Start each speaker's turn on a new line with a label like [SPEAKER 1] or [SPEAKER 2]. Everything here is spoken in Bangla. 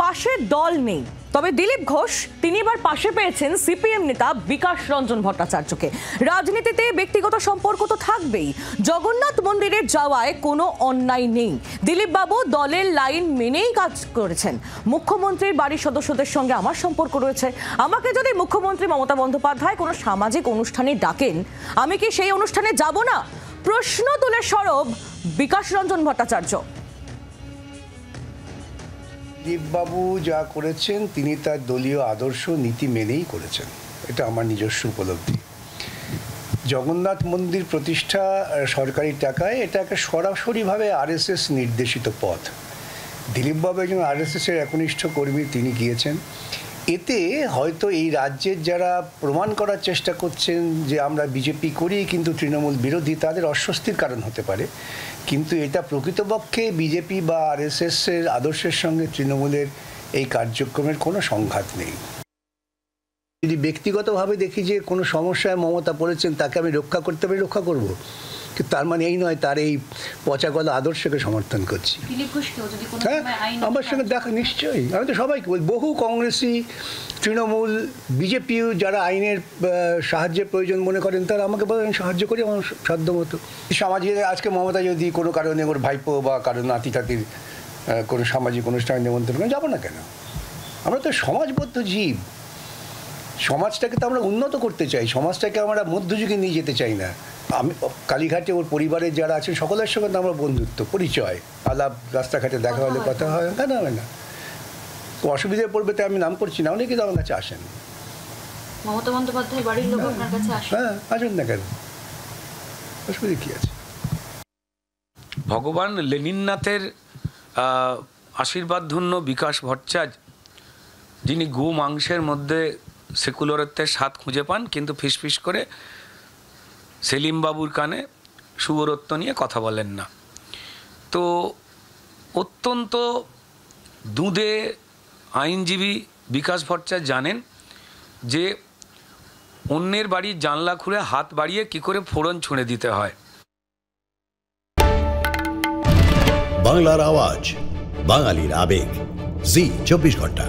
[SPEAKER 1] পাশের দল নেই, তবে দিলীপ ঘোষ তিনি এবার পাশে পেয়েছেন সিপিএম নেতা বিকাশ রঞ্জন ভট্টাচার্যকে। রাজনীতিতে ব্যক্তিগত সম্পর্ক তো থাকবেই, জগন্নাথ মন্দিরে যাওয়ায় কোনো অন্যায় নেই। দিলীপ বাবু দলের লাইন মেনেই কাজ করেছেন। মুখ্যমন্ত্রীর বাড়ির সদস্যদের সঙ্গে আমার সম্পর্ক রয়েছে। আমাকে যদি মুখ্যমন্ত্রী মমতা বন্দ্যোপাধ্যায় কোনো সামাজিক অনুষ্ঠানে ডাকেন, আমি কি সেই অনুষ্ঠানে যাব না? প্রশ্ন তুলে সরব বিকাশ রঞ্জন ভট্টাচার্য।
[SPEAKER 2] দিলীপবাবু যা করেছেন তিনি তার দলীয় আদর্শ নীতি মেনেই করেছেন, এটা আমার নিজস্ব উপলব্ধি। জগন্নাথ মন্দির প্রতিষ্ঠা সরকারি টাকায়, এটা একটা সরাসরিভাবে আরএসএস নির্দেশিত পথ। দিলীপবাবু একজন আরএসএসের একনিষ্ঠ কর্মী, তিনি গিয়েছেন। এতে হয়তো এই রাজ্যের যারা প্রমাণ করার চেষ্টা করছেন যে আমরা বিজেপি করি কিন্তু তৃণমূল বিরোধী, তাদের অস্বস্তির কারণ হতে পারে, কিন্তু এটা প্রকৃতপক্ষে বিজেপি বা আরএসএসের আদর্শের সঙ্গে তৃণমূলের এই কার্যক্রমের কোনো সংঘাত নেই। যদি ব্যক্তিগতভাবে দেখি যে কোনো সমস্যায় মমতা পড়েছেন, তাকে আমি রক্ষা করতে পারি, রক্ষা করব, কিন্তু তার মানে এই নয় তার এই পচাগলা আদর্শকে সমর্থন করছি। হ্যাঁ, আমার সঙ্গে দেখা নিশ্চয়ই, আমি তো সবাইকে বলি, বহু কংগ্রেসি, তৃণমূল, বিজেপিও যারা আইনের সাহায্যের প্রয়োজন মনে করেন তারা আমাকে বলেন, সাহায্য করি আমার সাধ্য মতো। সমাজে আজকে মমতা যদি কোনো কারণে ওর ভাইপো বা কারো নাতি টাতির কোনো সামাজিক অনুষ্ঠানে নিমন্ত্রণ করেন, যাবো না কেন? আমরা তো সমাজবদ্ধ জীব, সমাজটাকে তো আমরা উন্নত করতে চাই, সমাজটাকে আমরা মধ্যযুগে নিয়ে যেতে চাই না। আমি কালীঘাটে ওর পরিবারের যারা আছেন সকলের সঙ্গে তো আমরা বন্ধুত্ব, পরিচয়, আলাপ, রাস্তাঘাটে দেখা হলে কথা হয়, কেন হবে না? অসুবিধায় পড়বে তাই আমি নাম করছি না, অনেকে তো আমার কাছে আসেন।
[SPEAKER 3] মমতা বন্দ্যোপাধ্যায় বাড়ির লোক আপনার কাছে আসেন?
[SPEAKER 2] হ্যাঁ, আসুন না কেন, অসুবিধা কি আছে?
[SPEAKER 4] ভগবান লেনিননাথের আশীর্বাদধন্য বিকাশ ভট্টাচার্য, যিনি গো মাংসের মধ্যে সেকুলারত্বের স্বাদ খুঁজে পান, কিন্তু ফিসফিস করে সেলিম বাবুর কানে শুভরত্ব নিয়ে কথা বলেন না। তো অত্যন্ত দুঁদে আইনজীবী বিকাশ ভট্টাচার্য জানেন যে অন্যের বাড়ির জানলা খুলে হাত বাড়িয়ে কি করে ফোড়ন ছুঁড়ে দিতে হয়।
[SPEAKER 5] বাংলার আওয়াজ, বাঙালির আবেগ, জি 24 ঘন্টা।